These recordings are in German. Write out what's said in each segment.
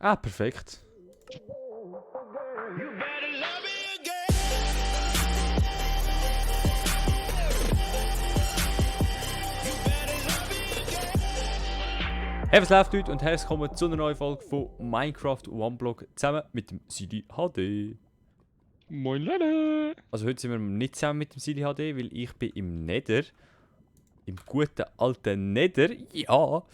Ah, perfekt. Hey, was läuft heute und herzlich willkommen zu einer neuen Folge von Minecraft OneBlock zusammen mit dem Sidi HD. Moin Leute! Also heute sind wir nicht zusammen mit dem Sidi HD, weil ich bin im Nether. Im guten alten Nether, ja.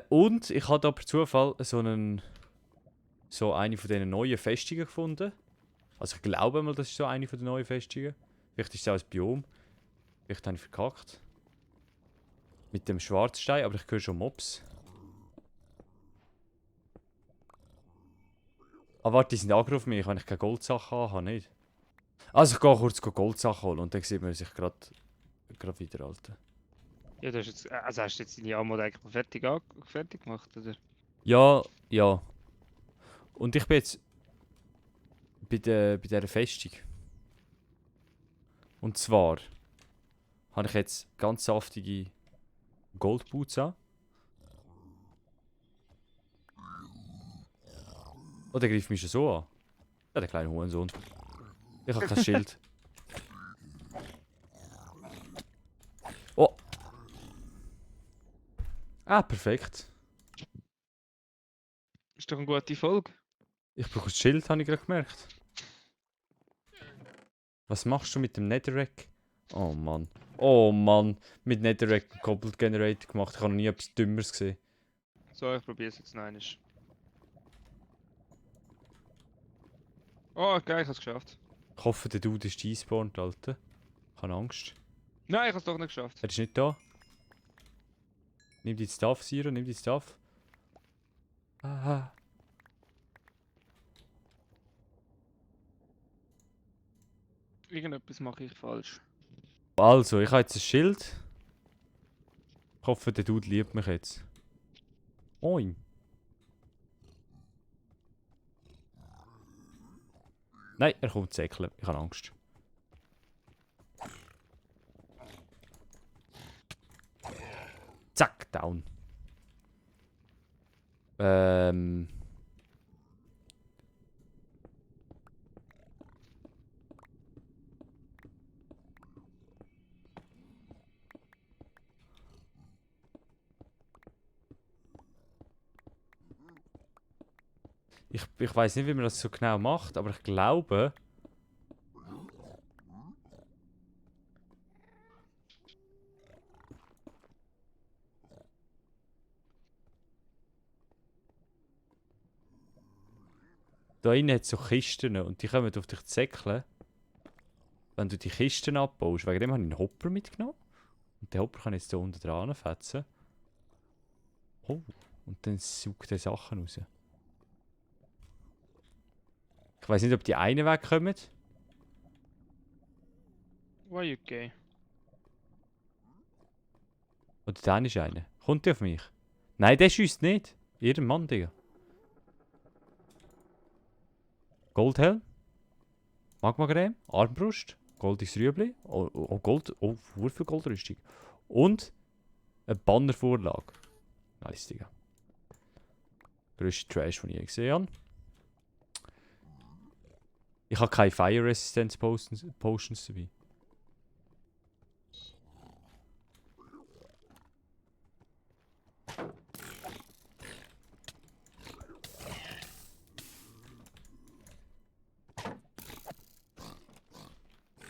Und ich habe da per Zufall so eine von diesen neuen Festungen gefunden. Also ich glaube mal, das ist so eine von den neuen Festungen. Vielleicht ist es auch ein Biom. Vielleicht habe ich verkackt. Mit dem Schwarzstein, aber ich höre schon Mobs. Ah, warte, die sind angegriffen mich, wenn ich keine Goldsachen habe, nicht? Also ich gehe kurz Goldsachen holen und dann sieht man sich gerade wieder, Alter. Ja, du hast jetzt, also hast du jetzt deine Ammo eigentlich mal fertig gemacht, oder? Ja, ja. Und ich bin jetzt bei dieser Festung. Und zwar habe ich jetzt ganz saftige Goldboots an. Oh, der greift mich schon so an. Ja, der kleine Hurensohn. Ich habe kein Schild. Oh. Ah, perfekt. Ist doch eine gute Folge. Ich brauche ein Schild, habe ich gerade gemerkt. Was machst du mit dem Netherrack? Oh Mann. Oh Mann. Mit Netherrack einen Cobalt Generator gemacht. Ich habe noch nie etwas Dümmeres gesehen. So, ich probiere es jetzt noch einmal. Oh, geil, ich habe es geschafft. Ich hoffe, der Dude ist despawned, Alter. Ich habe Angst. Nein, ich habe es doch nicht geschafft. Er ist nicht da. Nimm die Stuff, Siro, nimm die Stuff. Aha. Irgendetwas mache ich falsch. Also, ich habe jetzt ein Schild. Ich hoffe, der Dude liebt mich jetzt. Moin. Nein, er kommt säckeln. Ich habe Angst. Zack, down. Ich weiß nicht, wie man das so genau macht, aber ich glaube. Da innen hat es so Kisten und die kommen auf dich zäckeln. Wenn du die Kisten abbaust. Wegen dem habe ich einen Hopper mitgenommen. Und den Hopper kann ich jetzt hier unten dran fetzen. Oh, und dann saugt er Sachen raus. Ich weiß nicht, ob die einen wegkommen. Why okay? Oder der ist einer. Kommt der auf mich? Nein, der schießt nicht. Ihr Mann, Digga. Goldhelm. Magmacreme. Armbrust. Goldiges Rüebli. Oh, Gold. Oh, wie viel Goldrüstung. Und eine Bannervorlage. Nice, Digga. Größte Trash, den ich je gesehen habe. Ich habe keine Fire Resistance Potions dabei.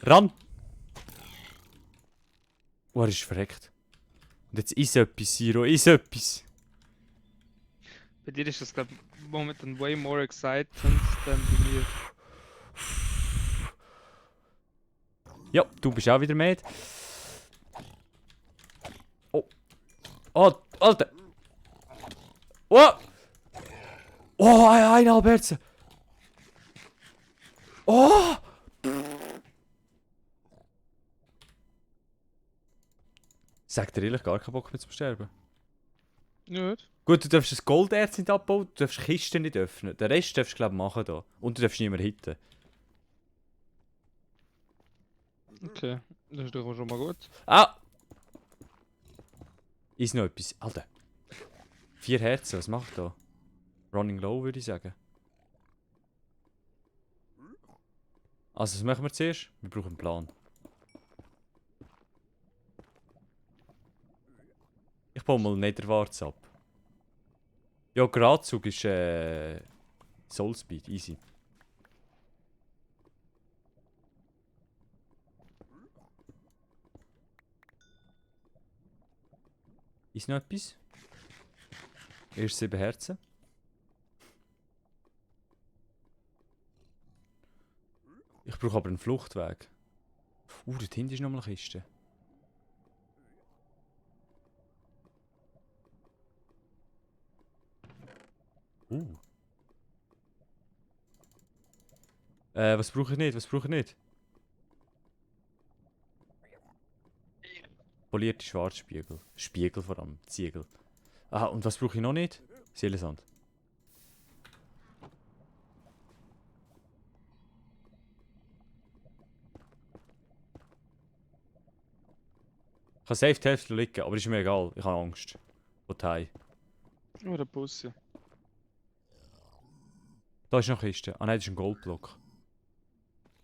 Ran! Oh, er ist verreckt. Und jetzt ist etwas, Siro, ist etwas. Bei dir ist das, glaube ich, momentan way more exciting than bei mir. Ja, du bist auch wieder mit. Oh. Oh, Alter. Oh! Oh, ein Albertse. Oh! Sagt dir ehrlich gar keinen Bock mehr zum Sterben. Nicht? Gut, du darfst das Golderz nicht abbauen, du darfst Kisten nicht öffnen. Den Rest darfst du, glaube ich, machen da. Und du darfst niemanden hitten. Okay, das ist doch schon mal gut. Ah! Ist noch etwas. Alter. 4 Herzen, was macht da? Running low, würde ich sagen. Also, was machen wir zuerst? Wir brauchen einen Plan. Ich baue mal Netherwarts ab. Ja, Gradzug ist Soulspeed, easy. Ist noch etwas? Erst 7 Herzen. Ich brauche aber einen Fluchtweg. Dort hinten ist nochmal eine Kiste. Was brauche ich nicht? Was brauche ich nicht? Polierte Schwarzspiegel. Spiegel vor allem. Ziegel. Aha, und was brauche ich noch nicht? Seelensand. Ich kann safe die Hälfte liegen, aber ist mir egal. Ich habe Angst. Wohin? Oh, der Bus, ja. Da ist noch eine Kiste. Ah nein, das ist ein Goldblock.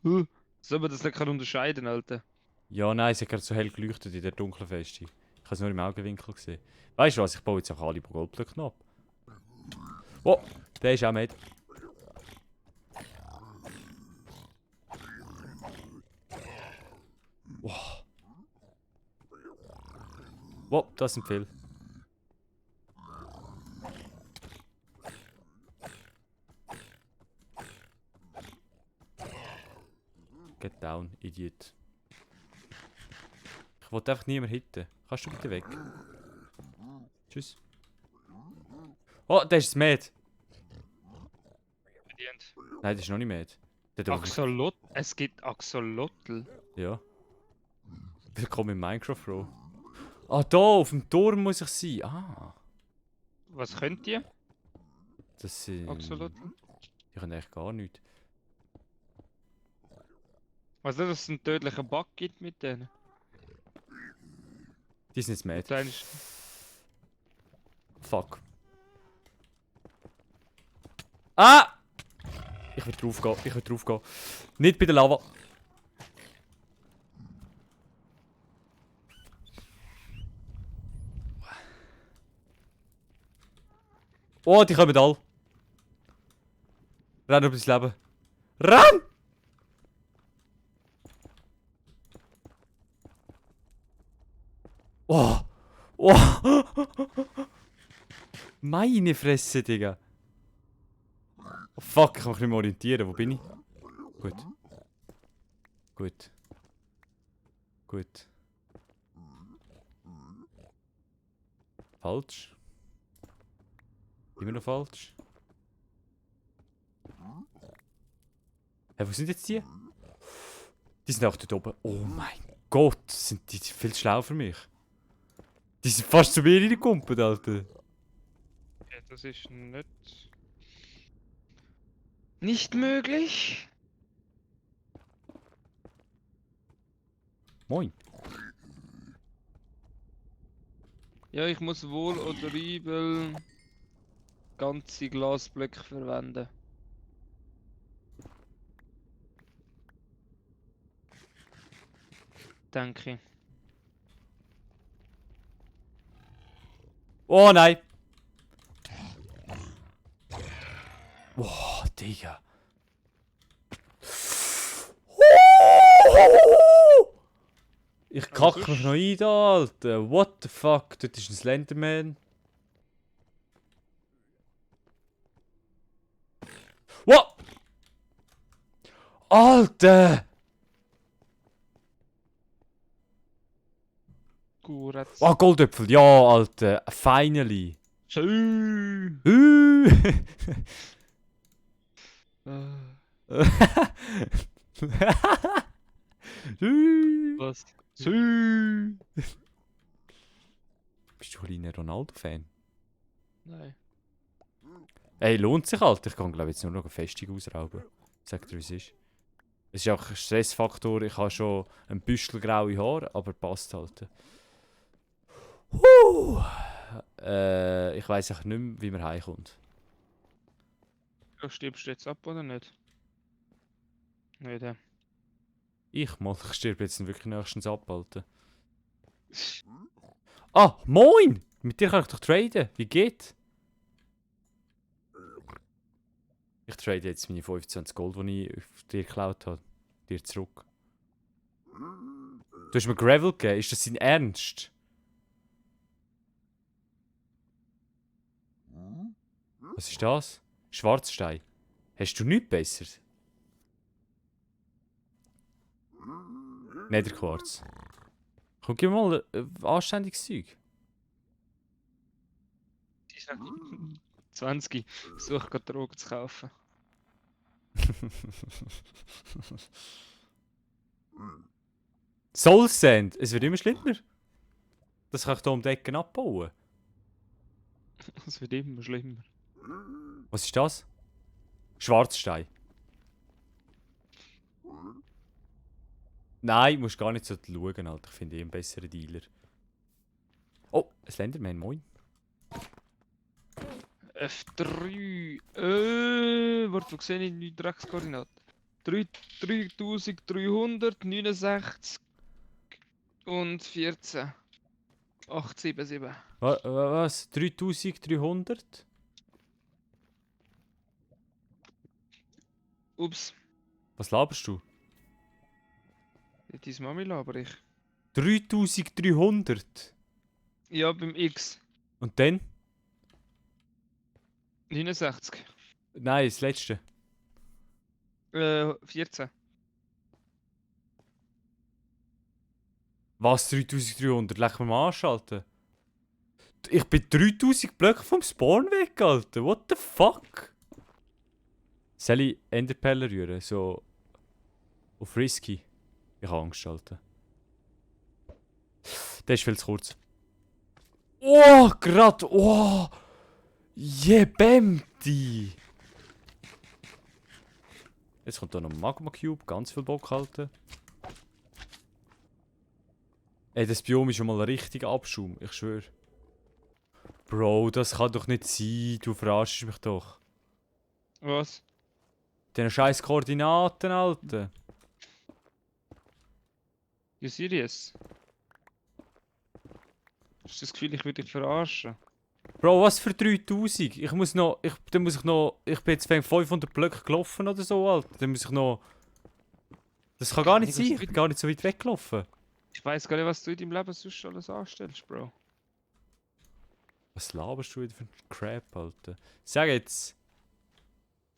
Soll man das nicht unterscheiden, Alter? Ja, nein, es hat gerade so hell geleuchtet in der dunklen Feste. Ich habe es nur im Augenwinkel gesehen. Weißt du was? Ich baue jetzt auch alle Goldblöcke noch ab. Oh, der ist auch mit. Wow. Wow, das sind viele. Get down, Idiot. Ich wollte einfach niemand hitten. Kannst du bitte weg? Tschüss. Oh, das ist das Med. Verdient. Nein, das ist noch nicht Med. Axolotl. Es gibt Axolotl. Ja. Willkommen in Minecraft, Bro. Ah, da, auf dem Turm muss ich sein. Ah. Was könnt ihr? Das sind... Axolotl? Die können eigentlich gar nichts. Was nicht, dass es einen tödlichen Bug gibt mit denen? Die sind jetzt Med. Das ist Fuck. Ah! Ich will drauf gehen, ich will drauf gehen. Nicht bei der Lava. Oh, die kommen alle. Renn über das Leben. Renn! Oh! Oh! Meine Fresse, Digga. Oh, fuck, ich kann mich nicht mehr orientieren. Wo bin ich? Gut. Gut. Gut. Falsch. Immer noch falsch. Hä, wo sind jetzt die? Die sind auch dort oben. Oh mein Gott, sind die viel schlau für mich. Die sind fast zu mir reingekumpelt, Alter. ja, das ist nicht möglich. Moin. Ja, ich muss wohl oder übel ganze Glasblöcke verwenden. Denke ich. Oh nein. Boah, Digga. Ich kacke mich noch ein, da, Alter. What the fuck? Dort ist ein Slenderman. What? Alter! Gut. Oh, Goldäpfel, ja, Alter. Finally. Schön. Was? Schön. Bist du ein kleiner Ronaldo-Fan? Nein. Ey, lohnt sich halt. Ich kann glaube jetzt nur noch eine Festung ausrauben. Sag dir, wie es ist. Es ist auch ein Stressfaktor. Ich habe schon ein Büschel graue Haare, aber passt halt. Ich weiß auch nicht mehr, wie man heimkommt. Du stirbst jetzt ab oder nicht? Nicht, ja. Ich sterbe jetzt wirklich nächstens ab, Alter. Ah, moin! Mit dir kann ich doch traden. Wie geht? Ich trade jetzt meine 25 Gold, die ich auf dir geklaut habe. Dir zurück. Du hast mir Gravel gegeben. Ist das dein Ernst? Was ist das? Schwarzstein. Hast du nichts Besseres? Netherquarz. Komm, gib mir mal anständiges Zeug. 20. Versuche gerade Drogen zu kaufen. Soul Sand. Es wird immer schlimmer. Das kann ich hier um die Ecken abbauen. Es wird immer schlimmer. Was ist das? Schwarzstein. Nein, du musst gar nicht so schauen, Alter. Ich finde einen besseren Dealer. Oh, ein Slenderman, moin. F3. Warte, wo sehe ich die Dreckskoordinaten? 3369 und 14. 877. Was? 3300? Ups, Was laberst du? deine Mami laber ich. 3300? Ja, beim X. Und dann? 69. Nein, das letzte. 14. Was? 3300? Leck mir mal anschalten. Ich bin 3000 Blöcke vom Spawn weg, Alter. What the fuck? Soll ich Enderperlen rühren? So. Auf Risky. Ich habe Angst, Alter. Der ist viel zu kurz. Oh, grad. Oh. Jebemti. Jetzt kommt da noch ein Magma Cube. Ganz viel Bock halten. Ey, das Biom ist schon mal ein richtiger Abschaum. Ich schwöre. Bro, das kann doch nicht sein. Du verarschst mich doch. Was? Diese scheiß Koordinaten, Alter. You serious? Hast du das Gefühl, ich würde dich verarschen? Bro, was für 3000? Ich muss noch. Dann muss ich noch. Ich bin jetzt 500 Blöcke gelaufen oder so, Alter. Dann muss ich noch. Das kann gar nicht sein. Ich bin gar nicht so weit weggelaufen. Ich weiß gar nicht, was du in deinem Leben sonst alles anstellst, Bro. Was laberst du wieder für ein Crap, Alter? Sag jetzt.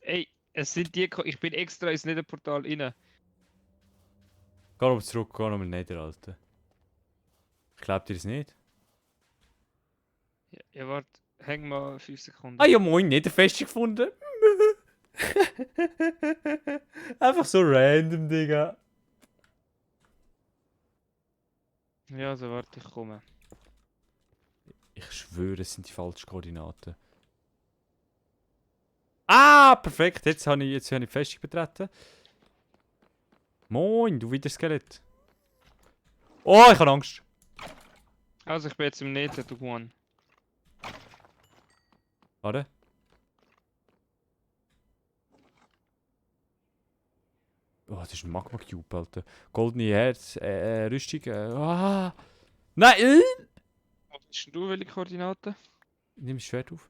Ey, es sind die. Ich bin extra ins Netherportal rein. Geh nochmal zurück, geh nochmal Nether, Alter. Ich glaub dir das nicht. Ja, warte, häng mal 5 Sekunden. Ah ja, moin, Nether fest gefunden. Einfach so random, Digga. Ja, also warte, ich komme. Ich schwöre, es sind die falschen Koordinaten. Ah, perfekt. Jetzt habe ich die Festung betreten. Moin, du wieder Skelett. Oh, ich habe Angst. Also ich bin jetzt im Nether, du One. Warte. Oh, das ist ein Magma Cube, Alter. Goldene Herz, Rüstung. Nein! Wo bist denn du, welche Koordinaten? Nimm das Schwert auf.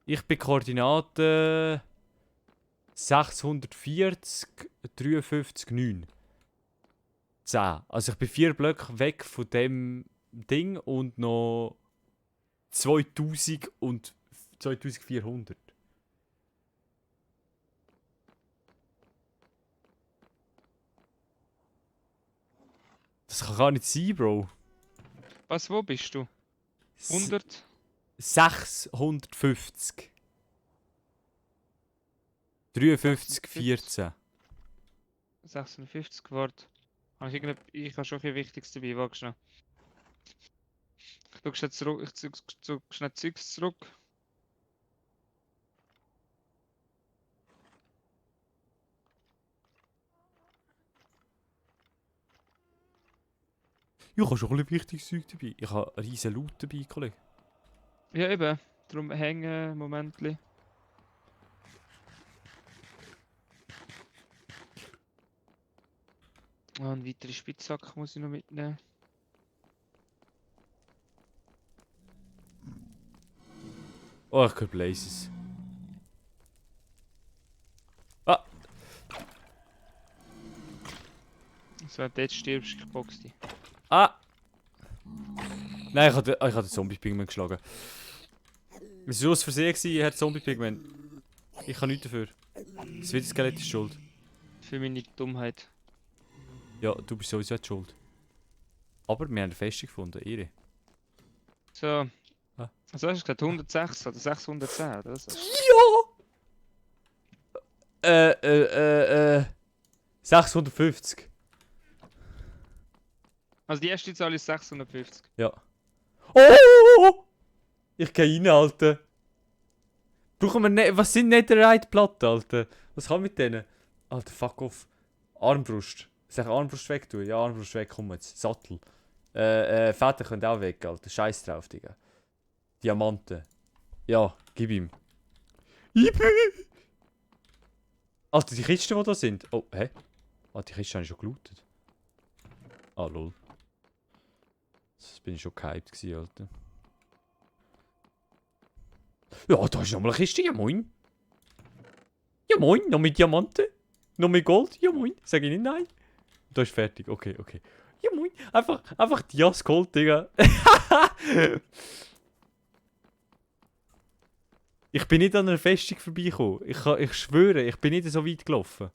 Ich bin Koordinaten 640, 53, 9. 10. Also ich bin 4 Blöcke weg von dem Ding und noch 2000 und 2400. Das kann gar nicht sein, Bro. Was, wo bist du? 100? 650. 53, 14. 56, warte. Ich habe schon ein Wichtiges dabei, warte schnell. Ich schaue schnell zurück, ich zog schnell Zeugs zurück. Ich habe schon ein bisschen wichtiges Zeug dabei. Ich habe einen riesen Loot dabei, Kollege. Ja eben, darum hängen, Momentli. Ah, einen weiteren Spitzhack muss ich noch mitnehmen. Oh, ich höre Blazes. Ah! Also wenn du jetzt stirbst, ich box dich. Ah! Nein, ich habe den Zombie-Pigment geschlagen. Es war aus Versehen, Herr Zombie-Pigment. Ich kann nichts dafür. Das Wiederskelett ist schuld. Für meine Dummheit. Ja, du bist sowieso nicht schuld. Aber wir haben eine Festung gefunden, ihre. So. Ah. Also hast du gesagt 106 oder 610 oder was? Ja! 650. Also die erste Zahl ist 650. Ja. Oh! Ich gehe rein, Alter. Brauchen wir ne was sind Netherite-Platten, Alter? Was kann mit denen? Alter, fuck off. Armbrust. Soll ich Armbrust weg tun? Ja, Armbrust weg, komm jetzt. Sattel. Fäden können auch weg, Alter. Scheiß drauf, Digga. Diamanten. Ja, gib ihm. Yippie! Alter, die Kisten, die da sind. Oh, hä? Ah, die Kisten habe ich schon gelootet. Ah, lol. Das bin ich schon gehypt gewesen, Alter. Ja, da ist nochmal eine Kiste, ja moin. Ja moin, noch mit Diamanten. Noch mit Gold, ja moin. Sag ich nicht nein. Da ist fertig, okay, okay. Ja moin, einfach Dias Gold, Digga. Ich bin nicht an einer Festung vorbeigekommen. Ich schwöre, ich bin nicht so weit gelaufen.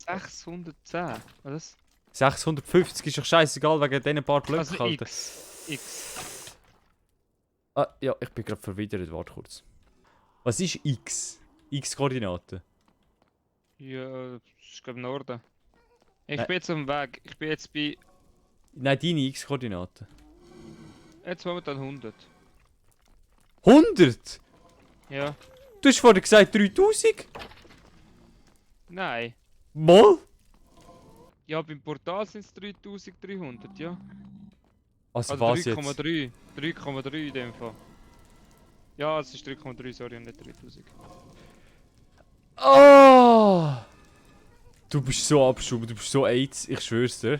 $610, was? 650 ist doch scheißegal wegen diesen paar Blöcken, Also Alter. X. Ah, ja, ich bin gerade verwidert, warte kurz. Was ist X? X-Koordinate? Ja, das ist glaube Norden. Ich Nein. bin jetzt auf dem Weg. Ich bin jetzt bei... Nein, deine X-Koordinate. Jetzt momentan 100. 100? Ja. Du hast vorhin gesagt 3000? Nein. Mal? Ja, beim Portal sind es 3300, ja. Also Also was jetzt? 3,3. 3,3 in dem Fall. Ja, es ist 3,3, sorry, und nicht 3000. Oh! Du bist so abgeschoben, du bist so AIDS, ich schwör's dir.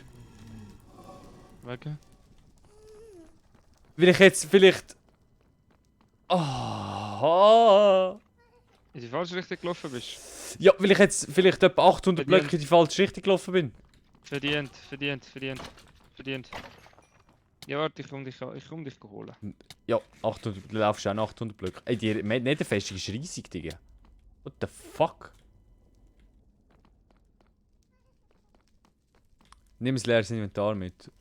Wegen? Will ich jetzt vielleicht... Oh! In die falsche Richtung gelaufen bist. Ja, weil ich jetzt vielleicht etwa 800 Verdient. Blöcke in die falsche Richtung gelaufen bin. Verdient. Ja, warte, ich komm dich holen. Ja, 800, du laufst auch noch 800 Blöcke. Ey, die Netherfestung ist riesig, Digga. What the fuck? Nimm ein leeres Inventar mit.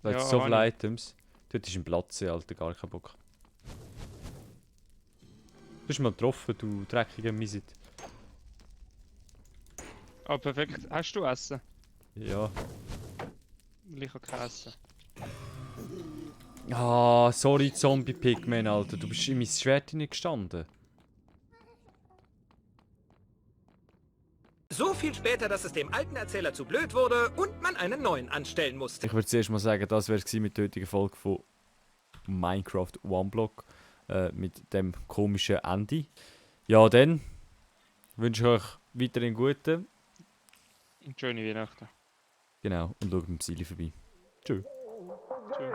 Da Ja, hat so viele habe ich. Items. Dort ist ein Platz, Alter, gar kein Bock. Du hast mal getroffen, du dreckiger Misit. Ah, perfekt. Hast du Essen? Ja. Weil ich habe kein Essen. Ah, sorry, Zombie-Pigman, Alter. Du bist in mein Schwert nicht gestanden. So viel später, dass es dem alten Erzähler zu blöd wurde und man einen neuen anstellen musste. Ich würde zuerst mal sagen, das wäre es mit der heutigen Folge von Minecraft One Block. Mit dem komischen Ende. Ja, dann wünsche ich euch weiterhin gute. Und schöne Weihnachten. Genau, und schaut mit dem Sili vorbei. Tschüss. Tschüss.